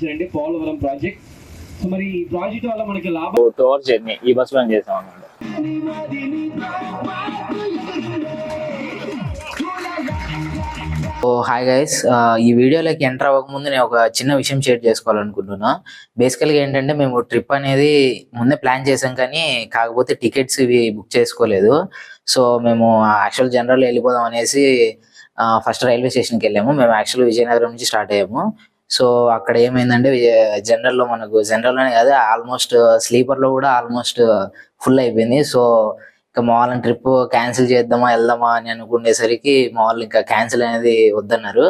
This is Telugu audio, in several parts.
చేసిందండి పోలవరం ప్రాజెక్ట్. సో మరి ఈ ప్రాజెక్ట్ వల్ల మనకి లాభం. 2 hours జర్నీ ఈ బస్ లో చేసాం అన్నమాట. హాయ్ గైస్, ఈ వీడియోలోకి ఎంటర్ అవ్వకముందు నేను ఒక చిన్న విషయం షేర్ చేసుకోవాలనుకుంటున్నా. బేసికల్గా ఏంటంటే మేము ట్రిప్ అనేది ముందే ప్లాన్ చేసాం, కానీ కాకపోతే టికెట్స్ ఇవి బుక్ చేసుకోలేదు. సో మేము యాక్చువల్ జనరల్ వెళ్ళిపోదాం అనేసి ఫస్ట్ రైల్వే స్టేషన్కి వెళ్ళాము. మేము యాక్చువల్ విజయనగరం నుంచి స్టార్ట్ అయ్యాము. సో అక్కడ ఏమైందంటే జనరల్లో మనకు జనరల్లోనే కాదు, ఆల్మోస్ట్ స్లీపర్లో కూడా ఆల్మోస్ట్ ఫుల్ అయిపోయింది. సో ఇంకా మా వాళ్ళని ట్రిప్ క్యాన్సిల్ చేద్దామా వెళ్దామా అని అనుకునేసరికి మా వాళ్ళు ఇంకా క్యాన్సిల్ అనేది వద్దన్నారు.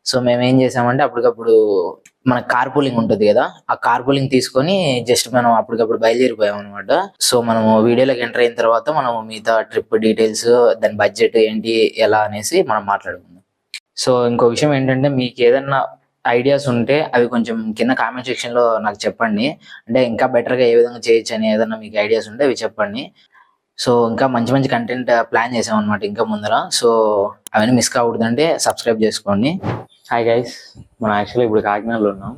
సో మేము ఏం చేసామంటే అప్పటికప్పుడు మన కార్ పూలింగ్ ఉంటుంది కదా, ఆ కార్ పూలింగ్ తీసుకొని జస్ట్ మనం అప్పటికప్పుడు బయలుదేరిపోయాం అనమాట. సో మనము వీడియోలోకి ఎంటర్ అయిన తర్వాత మనం మిగతా ట్రిప్ డీటెయిల్స్, దాని బడ్జెట్ ఏంటి ఎలా అనేసి మనం మాట్లాడుకుందాం. సో ఇంకో విషయం ఏంటంటే, మీకు ఏదన్నా ఐడియాస్ ఉంటే అవి కొంచెం కింద కామెంట్ సెక్షన్లో నాకు చెప్పండి. అంటే ఇంకా బెటర్గా ఏ విధంగా చేయొచ్చు అని ఏదన్నా మీకు ఐడియాస్ ఉంటే అవి చెప్పండి. సో ఇంకా మంచి మంచి కంటెంట్ ప్లాన్ చేసాం అనమాట ఇంకా ముందర. సో అవన్నీ మిస్ కాకూడదంటే సబ్స్క్రైబ్ చేసుకోండి. హాయ్ గైస్, మనం యాక్చువల్లీ ఇప్పుడు కాకినాడలో ఉన్నాం.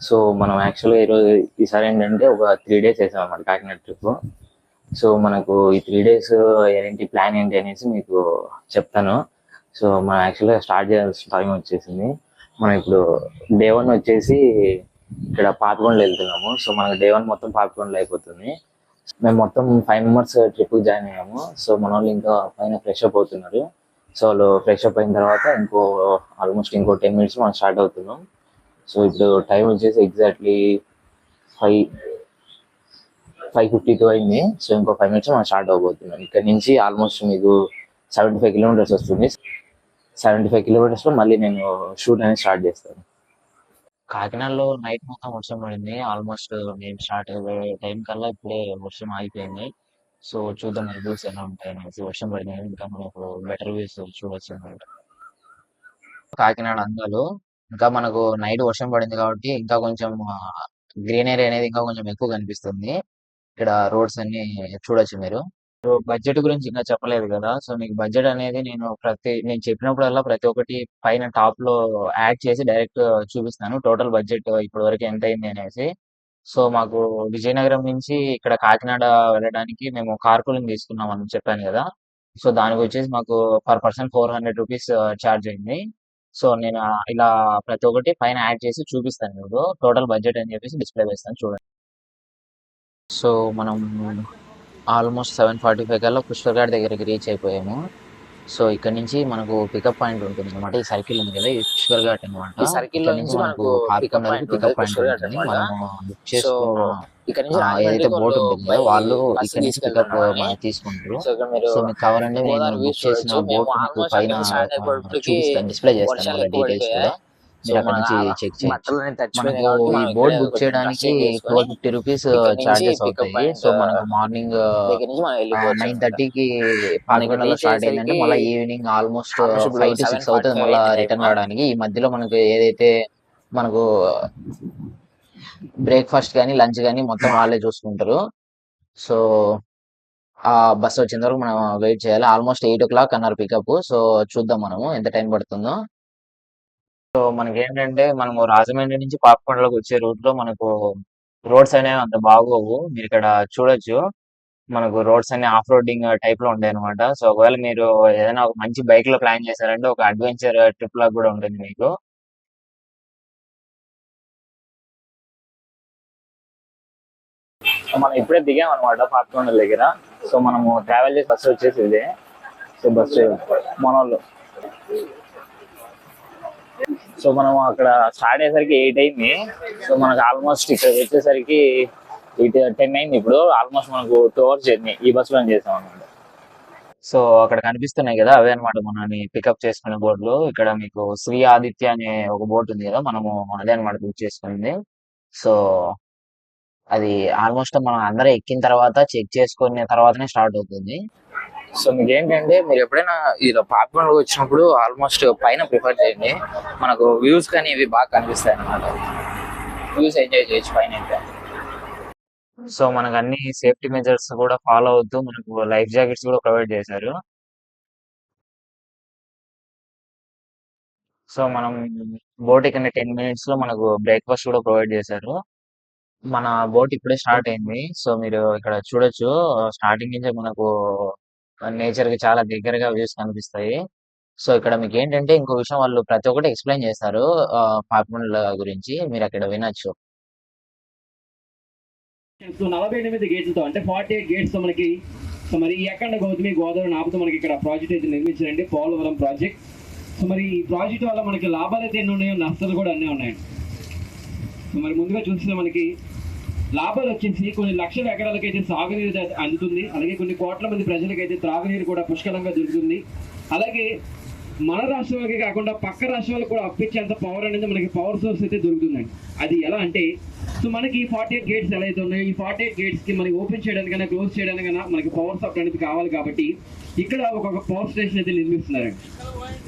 సో మనం యాక్చువల్గా ఈరోజు ఈసారి ఏంటంటే ఒక 3 days వేసాం అనమాట కాకినాడ ట్రిప్. సో మనకు ఈ 3 days ఏంటి ప్లాన్ ఏంటి అనేసి మీకు చెప్తాను. సో మనం యాక్చువల్గా స్టార్ట్ చేయాల్సిన టైం వచ్చేసింది. మనం ఇప్పుడు డే 1 వచ్చేసి ఇక్కడ పాపికొండలు వెళ్తున్నాము. సో మనకు డే 1 మొత్తం పాపికొండలు అయిపోతుంది. మేము మొత్తం 5 members ట్రిప్ జాయిన్ అయ్యాము. సో మన వాళ్ళు ఇంకా పైన ఫ్రెష్ అప్ అవుతున్నారు. సో వాళ్ళు ఫ్రెష్ అప్ అయిన తర్వాత ఆల్మోస్ట్ ఇంకో 10 minutes మనం స్టార్ట్ అవుతున్నాం. సో ఇప్పుడు టైం వచ్చేసి ఎగ్జాక్ట్లీ 5:52 అయింది. సో ఇంకో 5 minutes మనం స్టార్ట్ అవబోతున్నాం. ఇక్కడ నుంచి ఆల్మోస్ట్ మీకు 75 kilometers వస్తుంది. 75 kilometers లో మళ్ళీ నేను షూట్ అనేది స్టార్ట్ చేస్తాను. కాకినాడలో నైట్ మొత్తం వర్షం పడింది. ఆల్మోస్ట్ మేము స్టార్ట్ అయ్యే టైం కల్లా ఇప్పుడే వర్షం ఆగిపోయింది. సో చూద్దాం మరి వ్యూస్ ఎలా ఉంటాయి అనేసి. వర్షం పడింది ఇంకా మనకు బెటర్ వ్యూస్ చూడొచ్చు అనమాట. కాకినాడ అందాలు ఇంకా మనకు నైట్ వర్షం పడింది కాబట్టి ఇంకా కొంచెం గ్రీనరీ అనేది ఇంకా కొంచెం ఎక్కువ కనిపిస్తుంది. ఇక్కడ రోడ్స్ అన్ని చూడొచ్చు మీరు. బడ్జెట్ గురించి ఇంకా చెప్పలేదు కదా. సో మీకు బడ్జెట్ అనేది నేను చెప్పినప్పుడల్లా ప్రతి ఒక్కటి పైన టాప్ లో యాడ్ చేసి డైరెక్ట్ చూపిస్తాను టోటల్ బడ్జెట్ ఇప్పటి వరకు ఎంత అయింది అనేసి. సో మాకు విజయనగరం నుంచి ఇక్కడ కాకినాడ వెళ్ళడానికి మేము కార్ పూలింగ్ తీసుకున్నాం అని చెప్పాను కదా. సో దానికి వచ్చేసి మాకు పర్ పర్సన్ 400 రూపీస్ ఛార్జ్ అయింది. సో నేను ఇలా ప్రతి ఒక్కటి పైన యాడ్ చేసి చూపిస్తాను మీకు టోటల్ బడ్జెట్ అని చెప్పేసి డిస్ప్లే చేస్తాను చూడండి. సో మనం ఆల్మోస్ట్ 7:45 కల్లా పుష్కర్ దగ్గరికి రీచ్ అయిపోయాము. సో ఇక్కడ నుంచి మనకు పికప్ పాయింట్ ఉంటుంది అనమాట. ఈ సర్కిల్ ఉంది కదా, ఈ పుష్కర్ ఘాట్ అనమాట. ఈ సర్కిల్ నుంచి మనకు పికప్ పాయింట్ ఉంటుంది. మనము బుక్ చేసుకున్న ఏదైతే బోట్ ఉంటుందో వాళ్ళు ఇక్కడ నుంచి పికప్ మనకి తీసుకుంటారు. సో మీకు కావాలంటే నేను బుక్ చేసిన బోట్ మీకు పైన చూపిస్తాను, డిస్ప్లే చేస్తాను డీటెయిల్స్ కూడా. మీరు అక్కడ నుంచి చెక్ చేయొచ్చు. మనకు ఈ బోట్ బుక్ చేయడానికి 450 రూపీస్ చార్జెస్ అవుతాయి. సో మనకు మార్నింగ్ 9:30కి పాలకొండలో స్టార్ట్ అయిందంటే మళ్ళీ ఈవినింగ్ ఆల్మోస్ట్ 5 to 6 అవుతుంది మళ్ళీ రిటర్న్ రావడానికి. ఈ మధ్యలో మనకు ఏదైతే మనకు బ్రేక్ఫాస్ట్ కానీ లంచ్ కానీ మొత్తం వాళ్ళే చూసుకుంటారు. సో ఆ బస్ వచ్చేంత వరకు మనం వెయిట్ చేయాలి. ఆల్మోస్ట్ 8 o'clock అన్నారు పికప్. సో చూద్దాం మనము ఎంత టైం పడుతుందో. సో మనకి ఏంటంటే మనము రాజమండ్రి నుంచి పాపికొండలకు వచ్చే రూట్ లో మనకు రోడ్స్ అనేవి అంత బాగోవు. మీరు ఇక్కడ చూడొచ్చు, మనకు రోడ్స్ అన్ని ఆఫ్ రోడింగ్ టైప్ లో ఉంటాయి అనమాట. సో ఒకవేళ మీరు ఏదైనా ఒక మంచి బైక్ లో ప్లాన్ చేశారంటే ఒక అడ్వెంచర్ ట్రిప్ లాగా కూడా ఉంటుంది మీకు. సో మనం ఇప్పుడే దిగాం అనమాట పాపికొండ దగ్గర. సో మనము ట్రావెల్ చేసే బస్సు వచ్చేసి ఇదే. సో బస్సు మన వాళ్ళు. సో మనం అక్కడ స్టార్ట్ అయ్యేసరికి 8 అయింది. సో మనకు ఆల్మోస్ట్ ఇక్కడ వచ్చేసరికి 10 అయింది. ఇప్పుడు ఆల్మోస్ట్ మనకు 2 hours జర్నీ ఈ బస్సులో చేసాం అనమాట. సో అక్కడ కనిపిస్తున్నాయి కదా, అవే అనమాట మనని పికప్ చేసుకునే బోట్లు. ఇక్కడ మీకు శ్రీ ఆదిత్య అనే ఒక బోట్ ఉంది కదా, మనము అదే అనమాట బుక్ చేసుకుంది. సో అది ఆల్మోస్ట్ మనం అందరూ ఎక్కిన తర్వాత చెక్ చేసుకున్న తర్వాతనే స్టార్ట్ అవుతుంది. సో మీకు ఏంటంటే మీరు ఎప్పుడైనా ఇలా పాపికొండకు వచ్చినప్పుడు ఆల్మోస్ట్ పైన ప్రిఫర్ చేయండి. మనకు వ్యూస్ కానీ ఇవి బాగా కనిపిస్తాయి అన్నమాట. వ్యూస్ ఎంజాయ్ చేయొచ్చు పైన అయితే. సో మనకు అన్ని సేఫ్టీ మెజర్స్ కూడా ఫాలో అవుతూ మనకు లైఫ్ జాకెట్స్ కూడా ప్రొవైడ్ చేశారు. సో మనం బోట్ ఎక్కిన 10 minutes లో మనకు బ్రేక్ఫాస్ట్ కూడా ప్రొవైడ్ చేశారు. మన బోట్ ఇప్పుడే స్టార్ట్ అయింది. సో మీరు ఇక్కడ చూడొచ్చు, స్టార్టింగ్ నుంచే మనకు నేచర్ కి చాలా దగ్గరగా వ్యూస్ కనిపిస్తాయి. సో ఇక్కడ మీకు ఏంటంటే ఇంకో విషయం, వాళ్ళు ప్రతి ఒక్కటి ఎక్స్ప్లెయిన్ చేస్తారు పాపికొండల గురించి, మీరు అక్కడ వినొచ్చు. సో 48 గేట్లతో అంటే 48 గేట్స్ తో మనకి సో మరి ఈ అఖండ గౌతమి గోదావరి ఆపుతూ మనకి ఇక్కడ ప్రాజెక్ట్ అయితే నిర్మించారండి, పోలవరం ప్రాజెక్ట్. సో మరి ఈ ప్రాజెక్ట్ వల్ల మనకి లాభాలు అయితే ఎన్ని ఉన్నాయో నష్టాలు కూడా అన్నీ ఉన్నాయండి. సో మరి ముందుగా చూస్తే మనకి లాభాలు వచ్చేసి కొన్ని లక్షల ఎకరాలకైతే సాగునీరు అందుతుంది, అలాగే కొన్ని కోట్ల మంది ప్రజలకైతే త్రాగునీరు కూడా పుష్కలంగా దొరుకుతుంది. అలాగే మన రాష్ట్రాలకే కాకుండా పక్క రాష్ట్రాలకు కూడా అప్పించేంత పవర్ అనేది మనకి పవర్ సోర్స్ అయితే దొరుకుతుందండి. అది ఎలా అంటే సో మనకి 48 గేట్స్ ఎలా అయితే ఉన్నాయో ఈ 48 గేట్స్ కి మనకి ఓపెన్ చేయడానికైనా క్లోజ్ చేయడానికైనా మనకి పవర్ సప్లై అనేది కావాలి. కాబట్టి ఇక్కడ ఒక పవర్ స్టేషన్ అయితే నిర్మిస్తున్నారండి.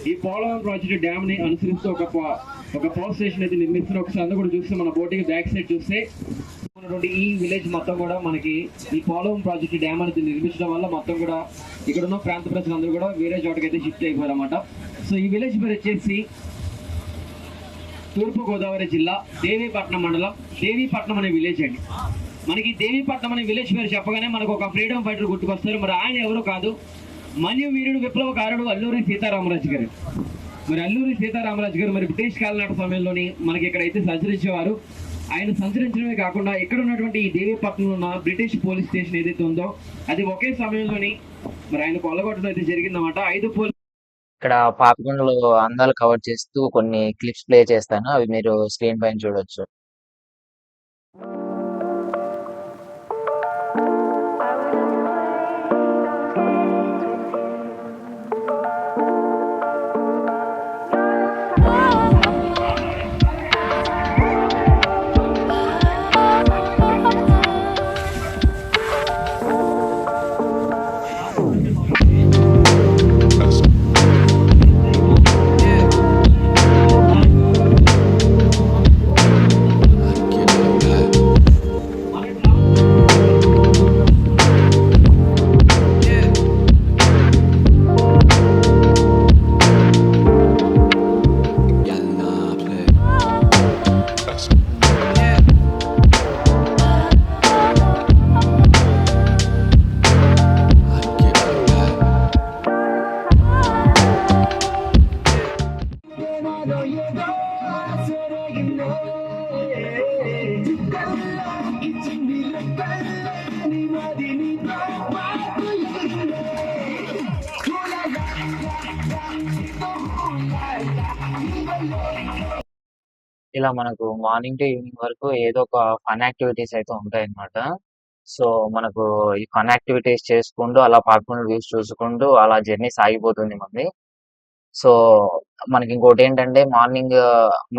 ఈ పోలవరం ప్రాజెక్ట్ డ్యామ్ ని అనుసరిస్తూ ఒక పవర్ స్టేషన్ అయితే నిర్మిస్తున్నారు. ఒకసారి అందరూ కూడా చూస్తే మన బోటింగ్ బ్యాక్ సైడ్ చూస్తే ఉన్నటువంటి ఈ విలేజ్ మొత్తం కూడా మనకి ఈ పోలవరం ప్రాజెక్ట్ డ్యామ్ అనేది నిర్మించడం వల్ల మొత్తం కూడా ఇక్కడ ఉన్న ప్రాంత ప్రజలందరూ కూడా వేరే చోటకైతే షిఫ్ట్ అయిపోయారు అన్నమాట. సో ఈ విలేజ్ పేరు వచ్చేసి తూర్పు గోదావరి జిల్లా దేవీపట్నం మండలం, దేవీపట్నం అనే విలేజ్ అండి. మనకి దేవీపట్నం అనే విలేజ్ పేరు చెప్పగానే మనకు ఒక ఫ్రీడమ్ ఫైటర్ గుర్తుకొస్తారు. మరి ఆయన ఎవరు కాదు, మన్యు వీరుడు విప్లవకారుడు అల్లూరి సీతారామరాజు గారు. మరి అల్లూరి సీతారామరాజు గారు మరి బ్రిటిష్ కాలనాటి సమయంలోని మనకి ఇక్కడైతే సంచరించేవారు. ఆయన సంచరించడమే కాకుండా ఇక్కడ ఉన్నటువంటి ఈ దేవీపట్నంలో ఉన్న బ్రిటిష్ పోలీస్ స్టేషన్ ఏదైతే ఉందో అది ఒకే సమయంలోని మరి ఆయన కొల్లగొట్టడం అయితే జరిగిందన్నమాట. 5 పోలీస్ ఇక్కడ పాపికొండలు అందాలు కవర్ చేస్తూ కొన్ని క్లిప్స్ ప్లే చేస్తాను, అవి మీరు స్క్రీన్ పైన చూడొచ్చు. ఇలా మనకు మార్నింగ్ టు ఈవినింగ్ వరకు ఏదో ఒక ఫన్ యాక్టివిటీస్ అయితే ఉంటాయి అన్నమాట. సో మనకు ఈ ఫన్ యాక్టివిటీస్ చేసుకుంటూ అలా పాపికొండల వ్యూస్ చూసుకుంటూ అలా జర్నీ సాగిపోతుంది మనది. సో మనకి ఇంకోటి ఏంటంటే మార్నింగ్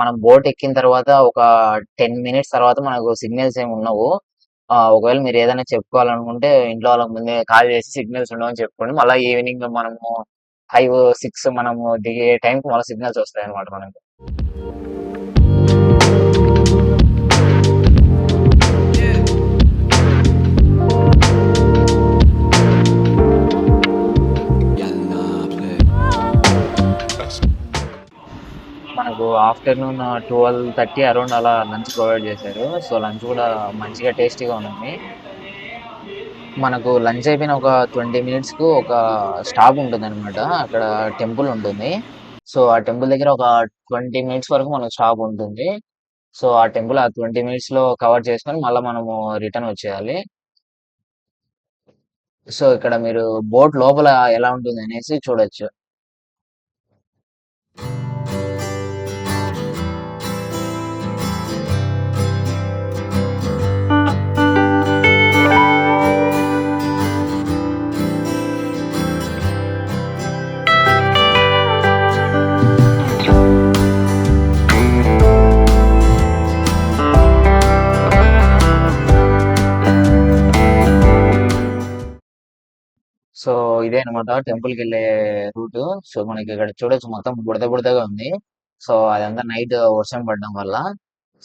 మనం బోట్ ఎక్కిన తర్వాత ఒక 10 minutes తర్వాత మనకు సిగ్నల్స్ ఏమి ఉండవు. ఒకవేళ మీరు ఏదైనా చెప్పుకోవాలనుకుంటే ఇంట్లో వాళ్ళకి ముందే కాల్ చేసి సిగ్నల్స్ ఉండవని చెప్పుకోండి. మళ్ళీ ఈవినింగ్ మనము 5, 6 మనము దిగే టైంకి మళ్ళీ సిగ్నల్స్ వస్తాయి అనమాట మనకు. మనకు ఆఫ్టర్నూన్ 12:30 అరౌండ్ అలా లంచ్ ప్రొవైడ్ చేశారు. సో లంచ్ కూడా మంచిగా టేస్టీగా ఉంది. మనకు లంచ్ అయిపోయిన ఒక 20 minutes కు ఒక స్టాప్ ఉంటుంది అనమాట, అక్కడ టెంపుల్ ఉంటుంది. సో ఆ టెంపుల్ దగ్గర ఒక 20 minutes వరకు మనకు స్టాప్ ఉంటుంది. సో ఆ టెంపుల్ ఆ 20 minutes లో కవర్ చేసుకొని మళ్ళీ మనము రిటర్న్ వచ్చేయాలి. సో ఇక్కడ మీరు బోట్ లోపల ఎలా ఉంటుంది అనేసి చూడొచ్చు. సో ఇదే అనమాట టెంపుల్ కి వెళ్ళే రూట్. సో మనకి ఇక్కడ చూడొచ్చు మొత్తం బుడద బుడదగా ఉంది. సో అదంతా నైట్ వర్షం పడడం వల్ల.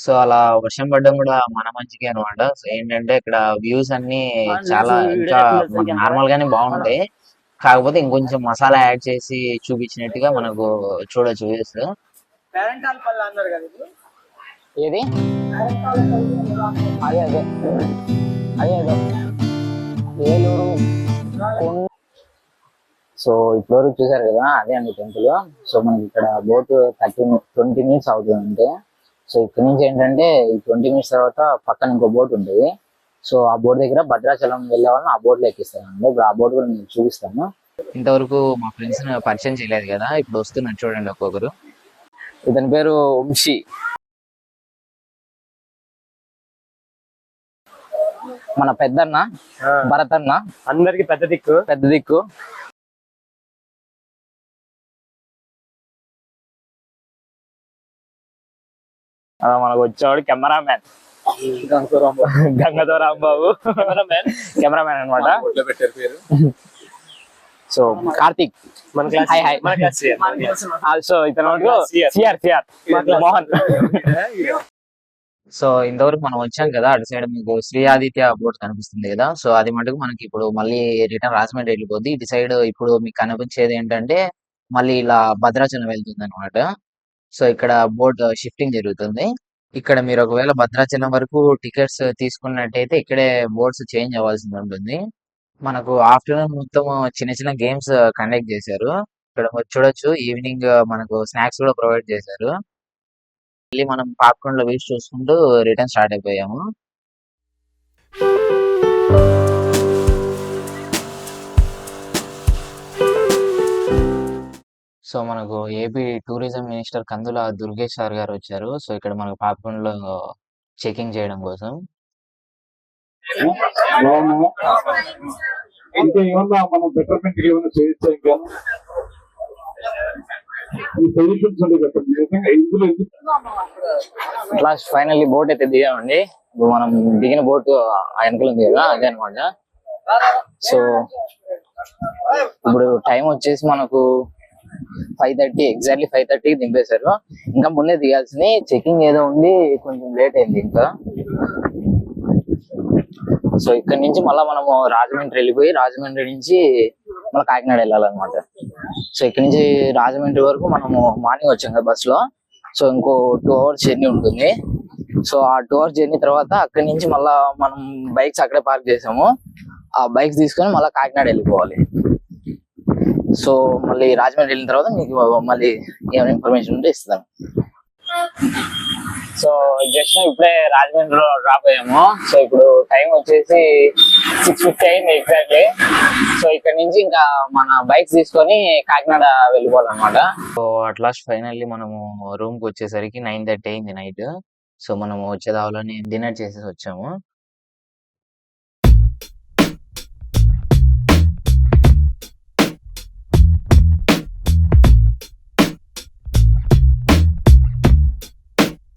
సో అలా వర్షం పడడం కూడా మన మంచికే అనమాట. సో ఏంటంటే ఇక్కడ వ్యూస్ అన్ని చాలా ఇంకా నార్మల్ గానే బాగుంటాయి. కాకపోతే ఇంకొంచెం మసాలా యాడ్ చేసి చూపించినట్టుగా మనకు చూడొచ్చు వ్యూస్. ఏది అదే అదే అదే అదే ఏలూరు సో ఇప్పుడు చూసారు కదా, అదే అండి టెంపుల్. సో మనకి ఇక్కడ బోట్ 20 మినిట్స్ అవుతుంది అంటే. సో ఇక్కడ నుంచి ఏంటంటే ఈ 20 మినిట్స్ తర్వాత పక్కన ఇంకో బోట్ ఉంటుంది. సో ఆ బోట్ దగ్గర భద్రాచలం వెళ్ళే వాళ్ళని ఆ బోట్ లో ఎక్కిస్తానండి. ఇప్పుడు ఆ బోట్ కూడా నేను చూపిస్తాను. ఇంతవరకు మా ఫ్రెండ్స్ పరిచయం చేయలేదు కదా, ఇప్పుడు వస్తున్నారు చూడండి ఒక్కొక్కరు. ఇతని పేరు వంశీ, మన పెద్దన్న భరత్ అన్న, అందరికి పెద్ద దిక్కు. మనకు వచ్చేవాడు కెమెరామ్యాన్ గంగతో రాంబాబు, కెమెరామ్యాన్ అనమాట. సో కార్తిక్ మన క్లాస్, సో ఇతను సిఆర్ మోహన్. సో ఇంతవరకు మనం వచ్చాం కదా, అటు సైడ్ మీకు శ్రీ ఆదిత్య బోర్డు కనిపిస్తుంది కదా. సో అది మటుకు మనకి ఇప్పుడు మళ్ళీ రిటర్న్ రాజమండ్రి వెళ్ళిపోద్ది. ఇటు సైడ్ ఇప్పుడు మీకు కనిపించేది ఏంటంటే మళ్ళీ ఇలా భద్రాచలం వెళ్తుంది అనమాట. సో ఇక్కడ బోట్ షిఫ్టింగ్ జరుగుతుంది. ఇక్కడ మీరు ఒకవేళ భద్రాచలం వరకు టికెట్స్ తీసుకున్నట్టయితే ఇక్కడే బోట్స్ చేంజ్ అవ్వాల్సి ఉంటుంది. మనకు ఆఫ్టర్నూన్ మొత్తం చిన్న చిన్న గేమ్స్ కండక్ట్ చేశారు. ఇక్కడ చూడొచ్చు, ఈవినింగ్ మనకు స్నాక్స్ కూడా ప్రొవైడ్ చేశారు. మళ్ళీ మనం పాప్కార్న్ లో వేస్ట్ చూసుకుంటూ రిటర్న్ స్టార్ట్ అయిపోయాము. సో మనకు ఏపీ టూరిజం మినిస్టర్ కందుల దుర్గేష్ సార్ గారు వచ్చారు. సో ఇక్కడ మనకు పాప్కార్న్ లో చెకింగ్ చేయడం కోసం. ఇంకా ఏమన్నా మనం బెటర్మెంట్ ఏమైనా చేయొచ్చా? ఇంకా ఈ సొల్యూషన్స్ ఉండే చెప్పండి. ఇందులో లాస్ట్ ఫైనల్లీ బోట్ అయితే దిగామండి. ఇప్పుడు మనం దిగిన బోట్ ఆ వెనకలు ఉంది కదా, అదే అనమాట. సో ఇప్పుడు టైం వచ్చేసి మనకు 5:30, ఎగ్జాక్ట్లీ 5:30కి దింపేశారు. ఇంకా ముందే దిగాల్సింది, చెకింగ్ ఏదో ఉంది, కొంచెం లేట్ అయింది ఇంకా. సో ఇక్కడ నుంచి మళ్ళీ మనము రాజమండ్రి వెళ్ళిపోయి రాజమండ్రి నుంచి మళ్ళీ కాకినాడ వెళ్ళాలన్నమాట. సో ఇక్కడ నుంచి రాజమండ్రి వరకు మనము మార్నింగ్ వచ్చాం కదా బస్ లో. సో ఇంకో 2 అవర్స్ జర్నీ ఉంటుంది. సో ఆ 2 అవర్స్ జర్నీ తర్వాత అక్కడి నుంచి మళ్ళా మనం బైక్స్ అక్కడే పార్క్ చేసాము. ఆ బైక్స్ తీసుకొని మళ్ళీ కాకినాడ వెళ్ళిపోవాలి. సో మళ్ళీ రాజమండ్రి వెళ్ళిన తర్వాత మీకు మళ్ళీ ఏమైనా ఇన్ఫర్మేషన్ ఉంటే ఇస్తాను. సో జస్ట్ ఇప్పుడే రాజమండ్రిలో డ్రాప్ అయ్యాము. సో ఇప్పుడు టైం వచ్చేసి 6:50 అయింది ఎగ్జాక్ట్లీ. సో ఇక్కడ నుంచి ఇంకా మన బైక్స్ తీసుకొని కాకినాడ వెళ్ళిపోవాలన్నమాట. సో అట్ లాస్ట్ ఫైనల్లీ మనము రూమ్ కి వచ్చేసరికి 9:30 అయింది నైట్. సో మనము వచ్చేదావలోని డిన్నర్ చేసేసి వచ్చాము.